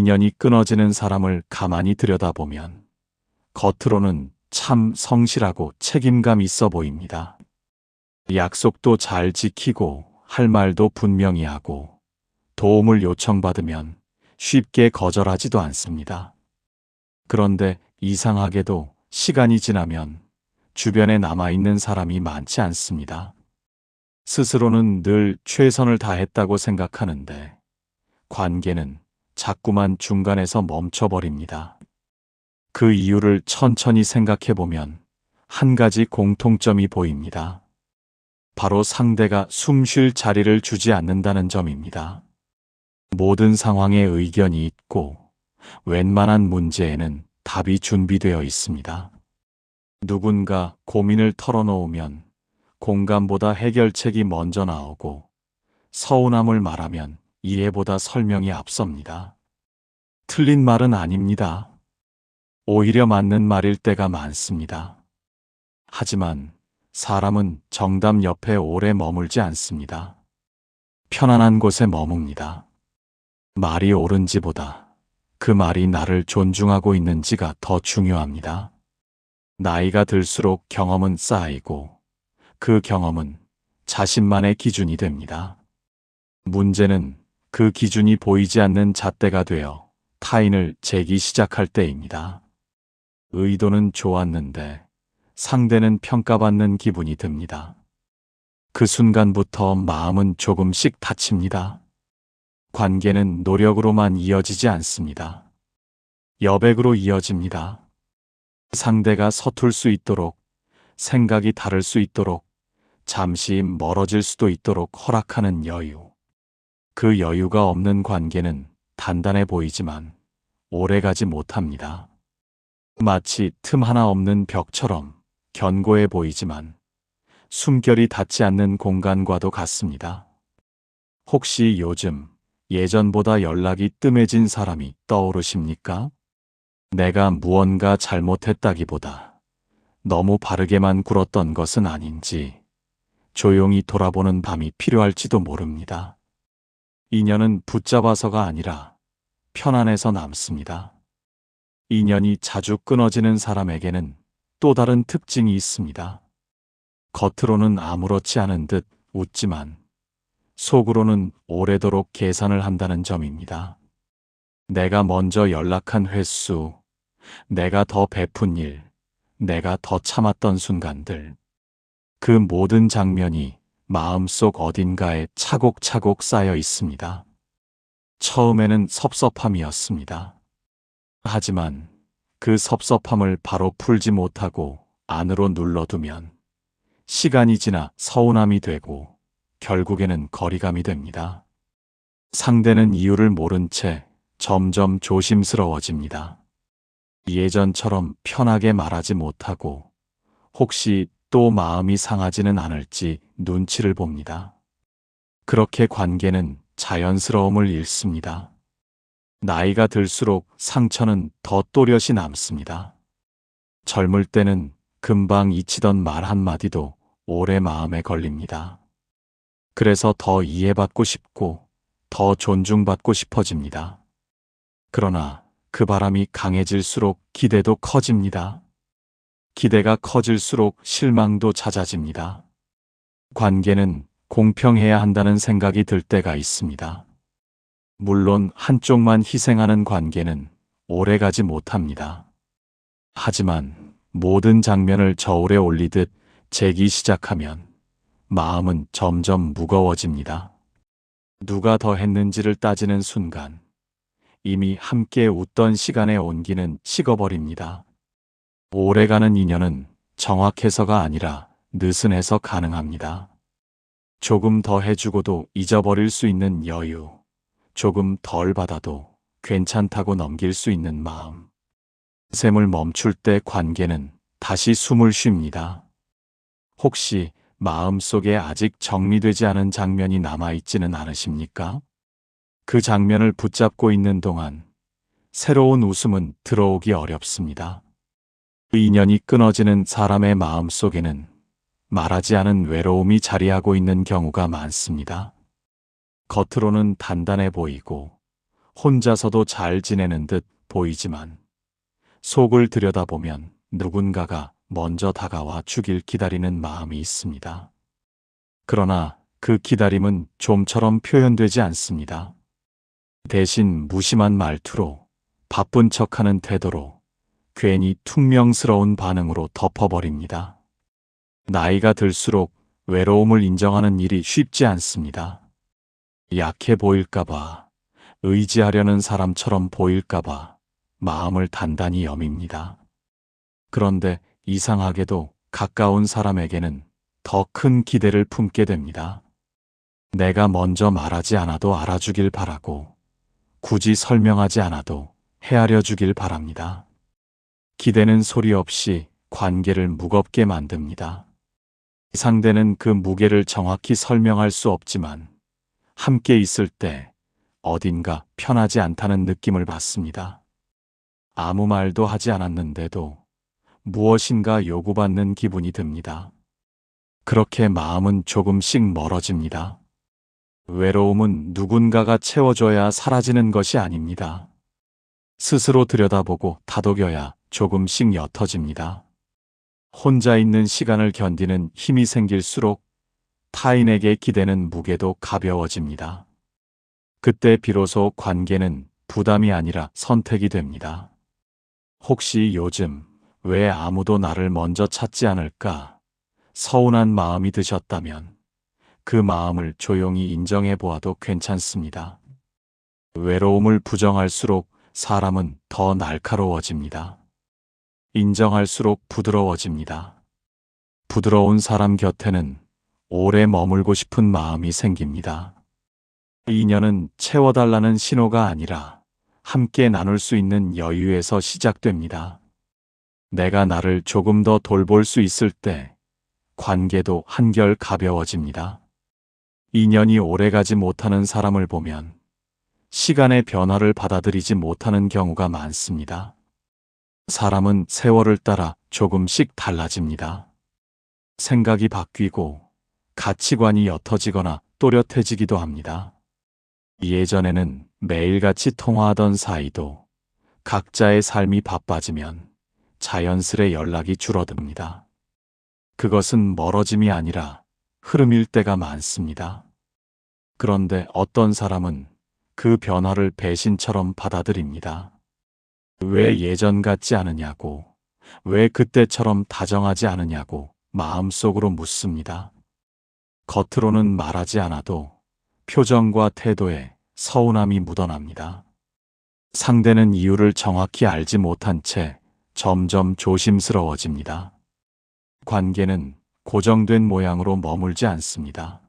인연이 끊어지는 사람을 가만히 들여다보면 겉으로는 참 성실하고 책임감 있어 보입니다. 약속도 잘 지키고 할 말도 분명히 하고 도움을 요청받으면 쉽게 거절하지도 않습니다. 그런데 이상하게도 시간이 지나면 주변에 남아있는 사람이 많지 않습니다. 스스로는 늘 최선을 다했다고 생각하는데 관계는 자꾸만 중간에서 멈춰버립니다. 그 이유를 천천히 생각해보면 한 가지 공통점이 보입니다. 바로 상대가 숨 쉴 자리를 주지 않는다는 점입니다. 모든 상황에 의견이 있고 웬만한 문제에는 답이 준비되어 있습니다. 누군가 고민을 털어놓으면 공감보다 해결책이 먼저 나오고 서운함을 말하면 이해보다 설명이 앞섭니다. 틀린 말은 아닙니다. 오히려 맞는 말일 때가 많습니다. 하지만 사람은 정답 옆에 오래 머물지 않습니다. 편안한 곳에 머뭅니다. 말이 옳은지보다 그 말이 나를 존중하고 있는지가 더 중요합니다. 나이가 들수록 경험은 쌓이고 그 경험은 자신만의 기준이 됩니다. 문제는 그 기준이 보이지 않는 잣대가 되어 타인을 재기 시작할 때입니다. 의도는 좋았는데 상대는 평가받는 기분이 듭니다. 그 순간부터 마음은 조금씩 다칩니다. 관계는 노력으로만 이어지지 않습니다. 여백으로 이어집니다. 상대가 서툴 수 있도록, 생각이 다를 수 있도록, 잠시 멀어질 수도 있도록 허락하는 여유. 그 여유가 없는 관계는 단단해 보이지만 오래가지 못합니다. 마치 틈 하나 없는 벽처럼 견고해 보이지만 숨결이 닿지 않는 공간과도 같습니다. 혹시 요즘 예전보다 연락이 뜸해진 사람이 떠오르십니까? 내가 무언가 잘못했다기보다 너무 바르게만 굴었던 것은 아닌지 조용히 돌아보는 밤이 필요할지도 모릅니다. 인연은 붙잡아서가 아니라 편안해서 남습니다. 인연이 자주 끊어지는 사람에게는 또 다른 특징이 있습니다. 겉으로는 아무렇지 않은 듯 웃지만 속으로는 오래도록 계산을 한다는 점입니다. 내가 먼저 연락한 횟수, 내가 더 베푼 일, 내가 더 참았던 순간들, 그 모든 장면이 마음속 어딘가에 차곡차곡 쌓여 있습니다. 처음에는 섭섭함이었습니다. 하지만 그 섭섭함을 바로 풀지 못하고 안으로 눌러두면 시간이 지나 서운함이 되고 결국에는 거리감이 됩니다. 상대는 이유를 모른 채 점점 조심스러워집니다. 예전처럼 편하게 말하지 못하고 혹시 또 마음이 상하지는 않을지 눈치를 봅니다. 그렇게 관계는 자연스러움을 잃습니다. 나이가 들수록 상처는 더 또렷이 남습니다. 젊을 때는 금방 잊히던 말 한마디도 오래 마음에 걸립니다. 그래서 더 이해받고 싶고 더 존중받고 싶어집니다. 그러나 그 바람이 강해질수록 기대도 커집니다. 기대가 커질수록 실망도 잦아집니다. 관계는 공평해야 한다는 생각이 들 때가 있습니다. 물론 한쪽만 희생하는 관계는 오래가지 못합니다. 하지만 모든 장면을 저울에 올리듯 재기 시작하면 마음은 점점 무거워집니다. 누가 더 했는지를 따지는 순간 이미 함께 웃던 시간의 온기는 식어버립니다. 오래가는 인연은 정확해서가 아니라 느슨해서 가능합니다. 조금 더 해주고도 잊어버릴 수 있는 여유, 조금 덜 받아도 괜찮다고 넘길 수 있는 마음. 샘을 멈출 때 관계는 다시 숨을 쉽니다. 혹시 마음속에 아직 정리되지 않은 장면이 남아있지는 않으십니까? 그 장면을 붙잡고 있는 동안 새로운 웃음은 들어오기 어렵습니다. 그 인연이 끊어지는 사람의 마음 속에는 말하지 않은 외로움이 자리하고 있는 경우가 많습니다. 겉으로는 단단해 보이고 혼자서도 잘 지내는 듯 보이지만 속을 들여다보면 누군가가 먼저 다가와 주길 기다리는 마음이 있습니다. 그러나 그 기다림은 좀처럼 표현되지 않습니다. 대신 무심한 말투로, 바쁜 척하는 태도로, 괜히 퉁명스러운 반응으로 덮어버립니다. 나이가 들수록 외로움을 인정하는 일이 쉽지 않습니다. 약해 보일까봐, 의지하려는 사람처럼 보일까봐 마음을 단단히 여밉니다. 그런데 이상하게도 가까운 사람에게는 더 큰 기대를 품게 됩니다. 내가 먼저 말하지 않아도 알아주길 바라고, 굳이 설명하지 않아도 헤아려 주길 바랍니다. 기대는 소리 없이 관계를 무겁게 만듭니다. 상대는 그 무게를 정확히 설명할 수 없지만 함께 있을 때 어딘가 편하지 않다는 느낌을 받습니다. 아무 말도 하지 않았는데도 무엇인가 요구받는 기분이 듭니다. 그렇게 마음은 조금씩 멀어집니다. 외로움은 누군가가 채워줘야 사라지는 것이 아닙니다. 스스로 들여다보고 다독여야 조금씩 옅어집니다. 혼자 있는 시간을 견디는 힘이 생길수록 타인에게 기대는 무게도 가벼워집니다. 그때 비로소 관계는 부담이 아니라 선택이 됩니다. 혹시 요즘 왜 아무도 나를 먼저 찾지 않을까 서운한 마음이 드셨다면 그 마음을 조용히 인정해 보아도 괜찮습니다. 외로움을 부정할수록 사람은 더 날카로워집니다. 인정할수록 부드러워집니다. 부드러운 사람 곁에는 오래 머물고 싶은 마음이 생깁니다. 인연은 채워달라는 신호가 아니라 함께 나눌 수 있는 여유에서 시작됩니다. 내가 나를 조금 더 돌볼 수 있을 때 관계도 한결 가벼워집니다. 인연이 오래가지 못하는 사람을 보면 시간의 변화를 받아들이지 못하는 경우가 많습니다. 사람은 세월을 따라 조금씩 달라집니다. 생각이 바뀌고 가치관이 옅어지거나 또렷해지기도 합니다. 예전에는 매일같이 통화하던 사이도 각자의 삶이 바빠지면 자연스레 연락이 줄어듭니다. 그것은 멀어짐이 아니라 흐름일 때가 많습니다. 그런데 어떤 사람은 그 변화를 배신처럼 받아들입니다. 왜 예전 같지 않으냐고, 왜 그때처럼 다정하지 않으냐고 마음속으로 묻습니다. 겉으로는 말하지 않아도 표정과 태도에 서운함이 묻어납니다. 상대는 이유를 정확히 알지 못한 채 점점 조심스러워집니다. 관계는 고정된 모양으로 머물지 않습니다.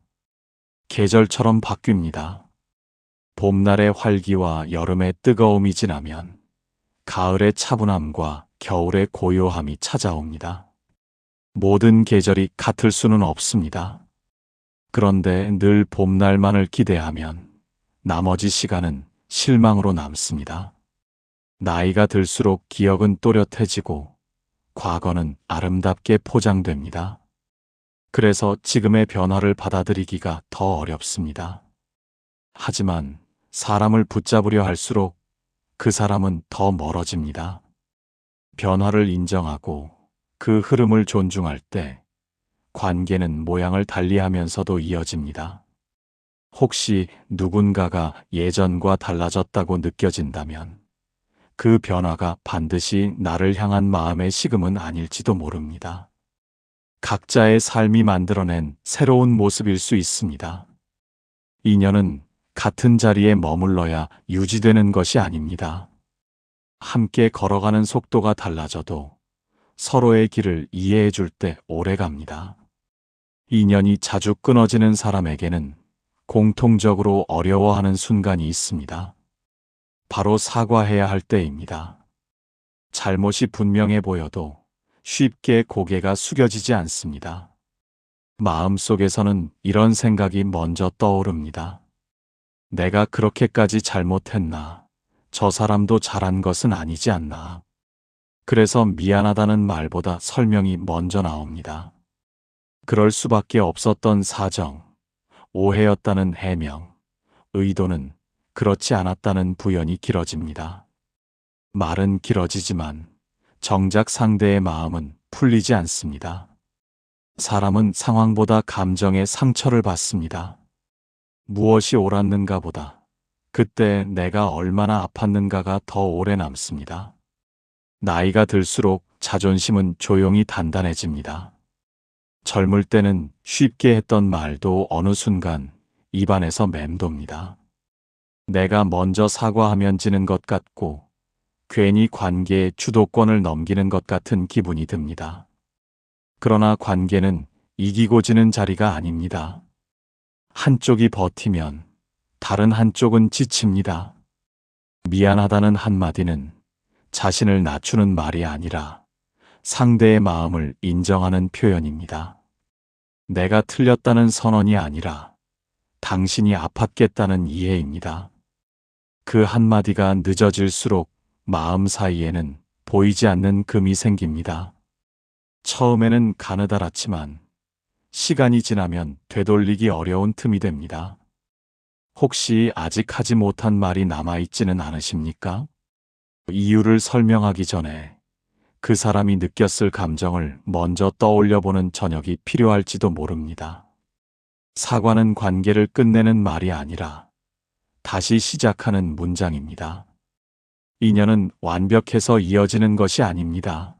계절처럼 바뀝니다. 봄날의 활기와 여름의 뜨거움이 지나면 가을의 차분함과 겨울의 고요함이 찾아옵니다. 모든 계절이 같을 수는 없습니다. 그런데 늘 봄날만을 기대하면 나머지 시간은 실망으로 남습니다. 나이가 들수록 기억은 또렷해지고 과거는 아름답게 포장됩니다. 그래서 지금의 변화를 받아들이기가 더 어렵습니다. 하지만 사람을 붙잡으려 할수록 그 사람은 더 멀어집니다. 변화를 인정하고 그 흐름을 존중할 때 관계는 모양을 달리하면서도 이어집니다. 혹시 누군가가 예전과 달라졌다고 느껴진다면 그 변화가 반드시 나를 향한 마음의 식음은 아닐지도 모릅니다. 각자의 삶이 만들어낸 새로운 모습일 수 있습니다. 인연은 같은 자리에 머물러야 유지되는 것이 아닙니다. 함께 걸어가는 속도가 달라져도 서로의 길을 이해해 줄 때 오래 갑니다. 인연이 자주 끊어지는 사람에게는 공통적으로 어려워하는 순간이 있습니다. 바로 사과해야 할 때입니다. 잘못이 분명해 보여도 쉽게 고개가 숙여지지 않습니다. 마음속에서는 이런 생각이 먼저 떠오릅니다. 내가 그렇게까지 잘못했나? 저 사람도 잘한 것은 아니지 않나? 그래서 미안하다는 말보다 설명이 먼저 나옵니다. 그럴 수밖에 없었던 사정, 오해였다는 해명, 의도는 그렇지 않았다는 부연이 길어집니다. 말은 길어지지만 정작 상대의 마음은 풀리지 않습니다. 사람은 상황보다 감정의 상처를 받습니다. 무엇이 옳았는가 보다 그때 내가 얼마나 아팠는가가 더 오래 남습니다. 나이가 들수록 자존심은 조용히 단단해집니다. 젊을 때는 쉽게 했던 말도 어느 순간 입안에서 맴돕니다. 내가 먼저 사과하면 지는 것 같고 괜히 관계의 주도권을 넘기는 것 같은 기분이 듭니다. 그러나 관계는 이기고 지는 자리가 아닙니다. 한쪽이 버티면 다른 한쪽은 지칩니다. 미안하다는 한마디는 자신을 낮추는 말이 아니라 상대의 마음을 인정하는 표현입니다. 내가 틀렸다는 선언이 아니라 당신이 아팠겠다는 이해입니다. 그 한마디가 늦어질수록 마음 사이에는 보이지 않는 금이 생깁니다. 처음에는 가느다랗지만 시간이 지나면 되돌리기 어려운 틈이 됩니다. 혹시 아직 하지 못한 말이 남아있지는 않으십니까? 이유를 설명하기 전에 그 사람이 느꼈을 감정을 먼저 떠올려보는 저녁이 필요할지도 모릅니다. 사과는 관계를 끝내는 말이 아니라 다시 시작하는 문장입니다. 인연은 완벽해서 이어지는 것이 아닙니다.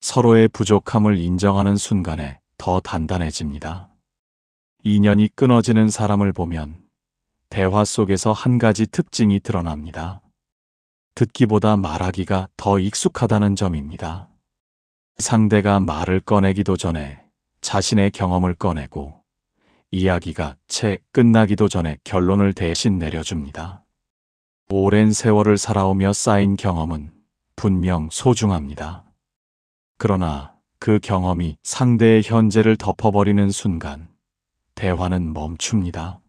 서로의 부족함을 인정하는 순간에 더 단단해집니다. 인연이 끊어지는 사람을 보면 대화 속에서 한 가지 특징이 드러납니다. 듣기보다 말하기가 더 익숙하다는 점입니다. 상대가 말을 꺼내기도 전에 자신의 경험을 꺼내고 이야기가 채 끝나기도 전에 결론을 대신 내려줍니다. 오랜 세월을 살아오며 쌓인 경험은 분명 소중합니다. 그러나 그 경험이 상대의 현재를 덮어버리는 순간 대화는 멈춥니다.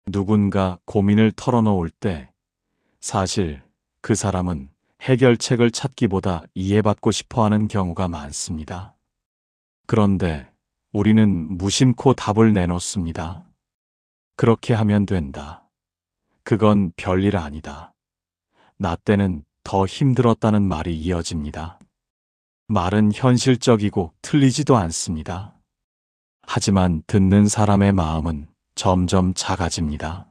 누군가 고민을 털어놓을 때 사실 그 사람은 해결책을 찾기보다 이해받고 싶어하는 경우가 많습니다. 그런데 우리는 무심코 답을 내놓습니다. 그렇게 하면 된다. 그건 별일 아니다. 나 때는 더 힘들었다는 말이 이어집니다. 말은 현실적이고 틀리지도 않습니다. 하지만 듣는 사람의 마음은 점점 작아집니다.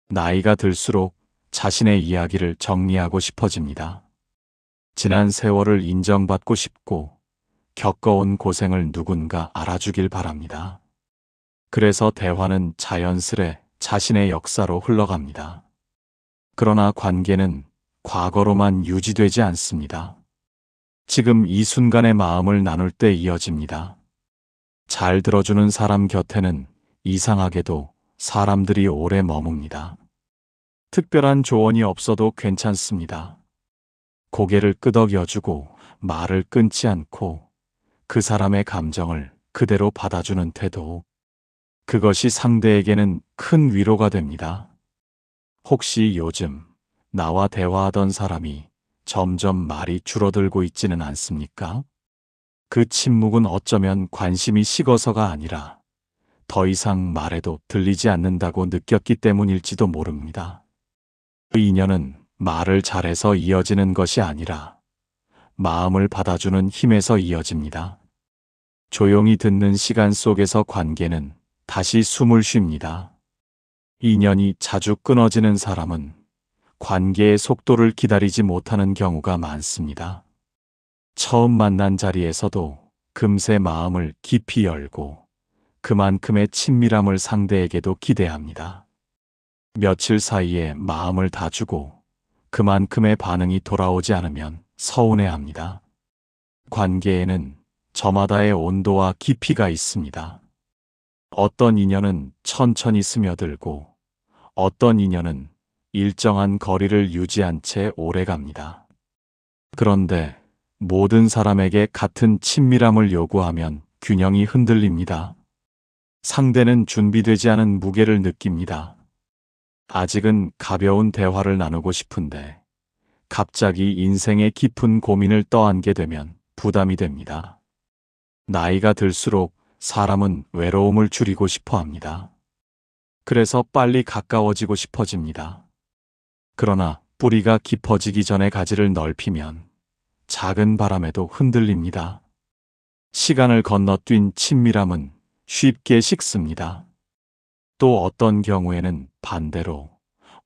나이가 들수록 자신의 이야기를 정리하고 싶어집니다. 지난 세월을 인정받고 싶고 겪어온 고생을 누군가 알아주길 바랍니다. 그래서 대화는 자연스레 자신의 역사로 흘러갑니다. 그러나 관계는 과거로만 유지되지 않습니다. 지금 이 순간의 마음을 나눌 때 이어집니다. 잘 들어주는 사람 곁에는 이상하게도 사람들이 오래 머뭅니다. 특별한 조언이 없어도 괜찮습니다. 고개를 끄덕여주고 말을 끊지 않고 그 사람의 감정을 그대로 받아주는 태도. 그것이 상대에게는 큰 위로가 됩니다. 혹시 요즘 나와 대화하던 사람이 점점 말이 줄어들고 있지는 않습니까? 그 침묵은 어쩌면 관심이 식어서가 아니라 더 이상 말해도 들리지 않는다고 느꼈기 때문일지도 모릅니다. 그 인연은 말을 잘해서 이어지는 것이 아니라 마음을 받아주는 힘에서 이어집니다. 조용히 듣는 시간 속에서 관계는 다시 숨을 쉽니다. 인연이 자주 끊어지는 사람은 관계의 속도를 기다리지 못하는 경우가 많습니다. 처음 만난 자리에서도 금세 마음을 깊이 열고 그만큼의 친밀함을 상대에게도 기대합니다. 며칠 사이에 마음을 다 주고 그만큼의 반응이 돌아오지 않으면 서운해합니다. 관계에는 저마다의 온도와 깊이가 있습니다. 어떤 인연은 천천히 스며들고 어떤 인연은 일정한 거리를 유지한 채 오래갑니다. 그런데 모든 사람에게 같은 친밀함을 요구하면 균형이 흔들립니다. 상대는 준비되지 않은 무게를 느낍니다. 아직은 가벼운 대화를 나누고 싶은데 갑자기 인생의 깊은 고민을 떠안게 되면 부담이 됩니다. 나이가 들수록 사람은 외로움을 줄이고 싶어 합니다. 그래서 빨리 가까워지고 싶어집니다. 그러나 뿌리가 깊어지기 전에 가지를 넓히면 작은 바람에도 흔들립니다. 시간을 건너뛴 친밀함은 쉽게 식습니다. 또 어떤 경우에는 반대로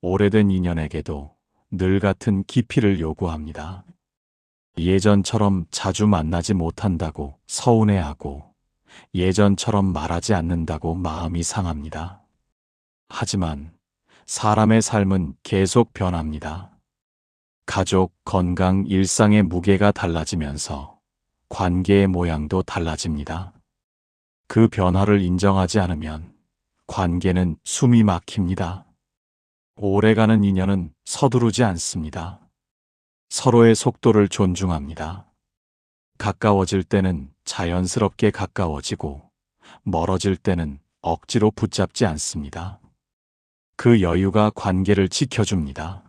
오래된 인연에게도 늘 같은 깊이를 요구합니다. 예전처럼 자주 만나지 못한다고 서운해하고 예전처럼 말하지 않는다고 마음이 상합니다. 하지만 사람의 삶은 계속 변합니다. 가족, 건강, 일상의 무게가 달라지면서 관계의 모양도 달라집니다. 그 변화를 인정하지 않으면 관계는 숨이 막힙니다. 오래가는 인연은 서두르지 않습니다. 서로의 속도를 존중합니다. 가까워질 때는 자연스럽게 가까워지고 멀어질 때는 억지로 붙잡지 않습니다. 그 여유가 관계를 지켜줍니다.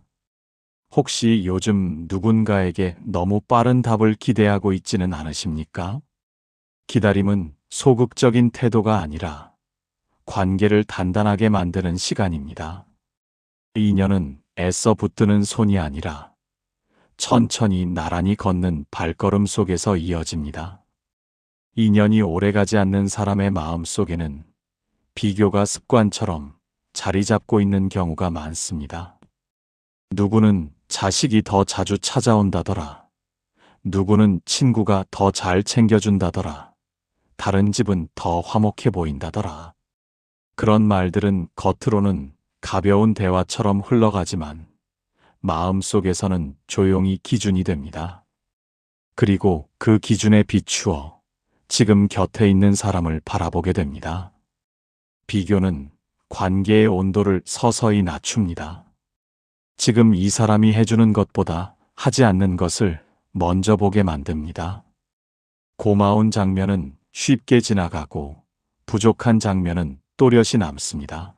혹시 요즘 누군가에게 너무 빠른 답을 기대하고 있지는 않으십니까? 기다림은 소극적인 태도가 아니라 관계를 단단하게 만드는 시간입니다. 인연은 애써 붙드는 손이 아니라 천천히 나란히 걷는 발걸음 속에서 이어집니다. 인연이 오래가지 않는 사람의 마음 속에는 비교가 습관처럼 자리 잡고 있는 경우가 많습니다. 누구는 자식이 더 자주 찾아온다더라. 누구는 친구가 더 잘 챙겨준다더라. 다른 집은 더 화목해 보인다더라. 그런 말들은 겉으로는 가벼운 대화처럼 흘러가지만 마음속에서는 조용히 기준이 됩니다. 그리고 그 기준에 비추어 지금 곁에 있는 사람을 바라보게 됩니다. 비교는 관계의 온도를 서서히 낮춥니다. 지금 이 사람이 해주는 것보다 하지 않는 것을 먼저 보게 만듭니다. 고마운 장면은 쉽게 지나가고 부족한 장면은 또렷이 남습니다.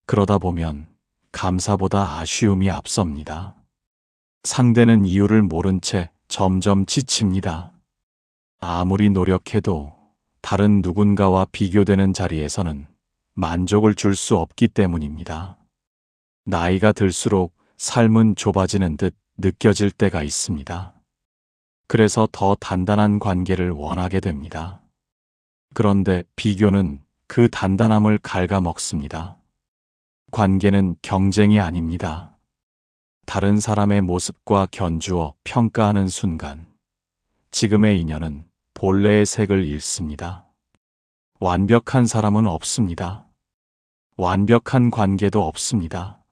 그러다 보면 감사보다 아쉬움이 앞섭니다. 상대는 이유를 모른 채 점점 지칩니다. 아무리 노력해도 다른 누군가와 비교되는 자리에서는 만족을 줄 수 없기 때문입니다. 나이가 들수록 삶은 좁아지는 듯 느껴질 때가 있습니다. 그래서 더 단단한 관계를 원하게 됩니다. 그런데 비교는 그 단단함을 갉아먹습니다. 관계는 경쟁이 아닙니다. 다른 사람의 모습과 견주어 평가하는 순간, 지금의 인연은 본래의 색을 잃습니다. 완벽한 사람은 없습니다. 완벽한 관계도 없습니다.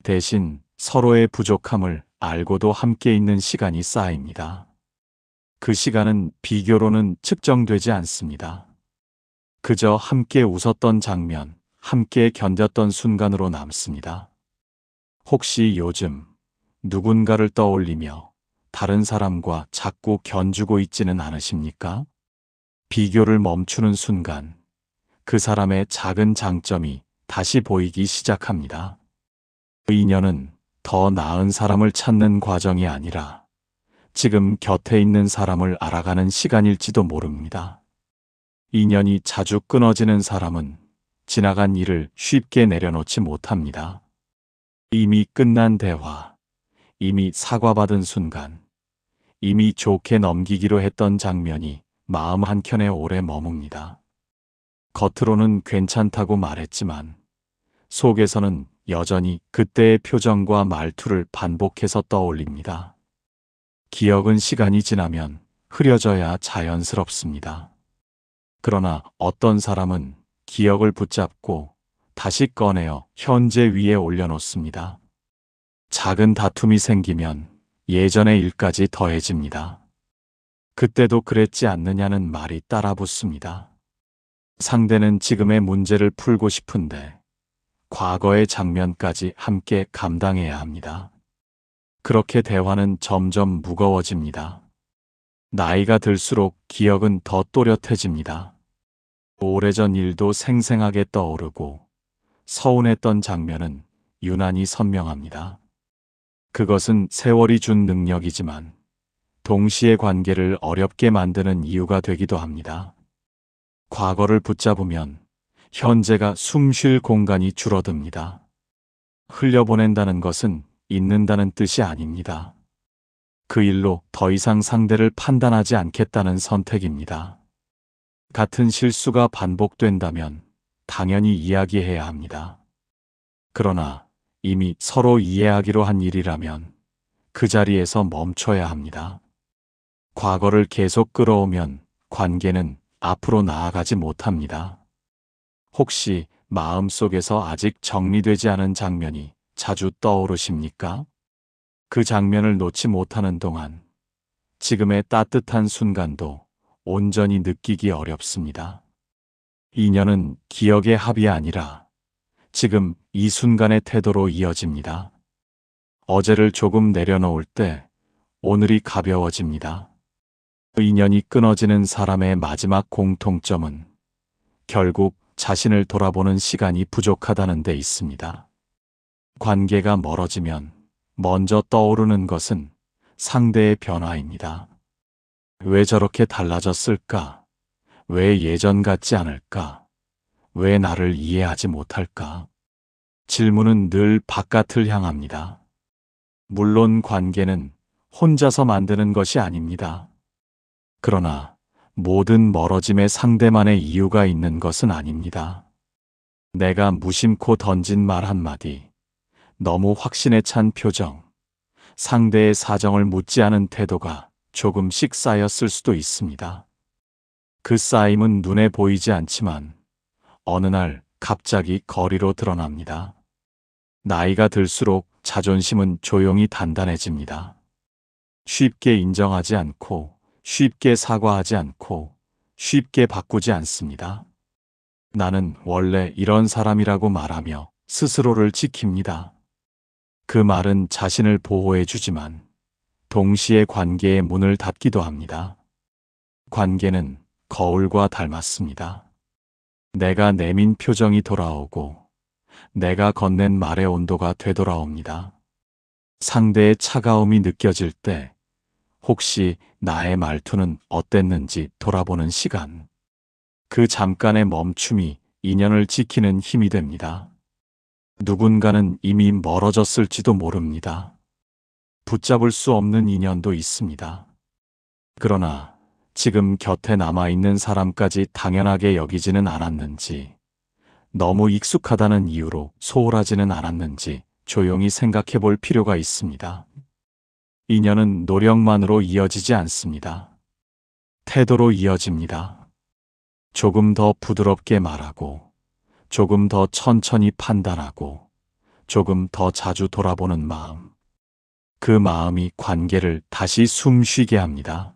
대신 서로의 부족함을 알고도 함께 있는 시간이 쌓입니다. 그 시간은 비교로는 측정되지 않습니다. 그저 함께 웃었던 장면, 함께 견뎠던 순간으로 남습니다. 혹시 요즘 누군가를 떠올리며 다른 사람과 자꾸 견주고 있지는 않으십니까? 비교를 멈추는 순간 그 사람의 작은 장점이 다시 보이기 시작합니다. 그 인연은 더 나은 사람을 찾는 과정이 아니라 지금 곁에 있는 사람을 알아가는 시간일지도 모릅니다. 인연이 자주 끊어지는 사람은 지나간 일을 쉽게 내려놓지 못합니다. 이미 끝난 대화, 이미 사과받은 순간, 이미 좋게 넘기기로 했던 장면이 마음 한켠에 오래 머뭅니다. 겉으로는 괜찮다고 말했지만 속에서는 여전히 그때의 표정과 말투를 반복해서 떠올립니다. 기억은 시간이 지나면 흐려져야 자연스럽습니다. 그러나 어떤 사람은 기억을 붙잡고 다시 꺼내어 현재 위에 올려놓습니다. 작은 다툼이 생기면 예전의 일까지 더해집니다. 그때도 그랬지 않느냐는 말이 따라붙습니다. 상대는 지금의 문제를 풀고 싶은데 과거의 장면까지 함께 감당해야 합니다. 그렇게 대화는 점점 무거워집니다. 나이가 들수록 기억은 더 또렷해집니다. 오래전 일도 생생하게 떠오르고 서운했던 장면은 유난히 선명합니다. 그것은 세월이 준 능력이지만 동시에 관계를 어렵게 만드는 이유가 되기도 합니다. 과거를 붙잡으면 현재가 숨 쉴 공간이 줄어듭니다. 흘려보낸다는 것은 잊는다는 뜻이 아닙니다. 그 일로 더 이상 상대를 판단하지 않겠다는 선택입니다. 같은 실수가 반복된다면 당연히 이야기해야 합니다. 그러나 이미 서로 이해하기로 한 일이라면 그 자리에서 멈춰야 합니다. 과거를 계속 끌어오면 관계는 앞으로 나아가지 못합니다. 혹시 마음속에서 아직 정리되지 않은 장면이 자주 떠오르십니까? 그 장면을 놓지 못하는 동안 지금의 따뜻한 순간도 온전히 느끼기 어렵습니다. 인연은 기억의 합이 아니라 지금 이 순간의 태도로 이어집니다. 어제를 조금 내려놓을 때 오늘이 가벼워집니다. 인연이 끊어지는 사람의 마지막 공통점은 결국 자신을 돌아보는 시간이 부족하다는 데 있습니다. 관계가 멀어지면 먼저 떠오르는 것은 상대의 변화입니다. 왜 저렇게 달라졌을까? 왜 예전 같지 않을까? 왜 나를 이해하지 못할까? 질문은 늘 바깥을 향합니다. 물론 관계는 혼자서 만드는 것이 아닙니다. 그러나 모든 멀어짐에 상대만의 이유가 있는 것은 아닙니다. 내가 무심코 던진 말 한마디, 너무 확신에 찬 표정, 상대의 사정을 묻지 않은 태도가 조금씩 쌓였을 수도 있습니다. 그 쌓임은 눈에 보이지 않지만 어느 날 갑자기 거리로 드러납니다. 나이가 들수록 자존심은 조용히 단단해집니다. 쉽게 인정하지 않고, 쉽게 사과하지 않고, 쉽게 바꾸지 않습니다. 나는 원래 이런 사람이라고 말하며 스스로를 지킵니다. 그 말은 자신을 보호해주지만 동시에 관계의 문을 닫기도 합니다. 관계는 거울과 닮았습니다. 내가 내민 표정이 돌아오고 내가 건넨 말의 온도가 되돌아옵니다. 상대의 차가움이 느껴질 때 혹시 나의 말투는 어땠는지 돌아보는 시간. 그 잠깐의 멈춤이 인연을 지키는 힘이 됩니다. 누군가는 이미 멀어졌을지도 모릅니다. 붙잡을 수 없는 인연도 있습니다. 그러나 지금 곁에 남아있는 사람까지 당연하게 여기지는 않았는지, 너무 익숙하다는 이유로 소홀하지는 않았는지 조용히 생각해 볼 필요가 있습니다. 인연은 노력만으로 이어지지 않습니다. 태도로 이어집니다. 조금 더 부드럽게 말하고, 조금 더 천천히 판단하고, 조금 더 자주 돌아보는 마음. 그 마음이 관계를 다시 숨 쉬게 합니다.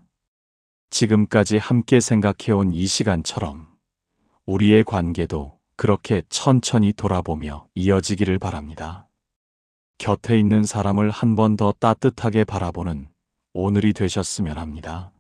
지금까지 함께 생각해온 이 시간처럼 우리의 관계도 그렇게 천천히 돌아보며 이어지기를 바랍니다. 곁에 있는 사람을 한 번 더 따뜻하게 바라보는 오늘이 되셨으면 합니다.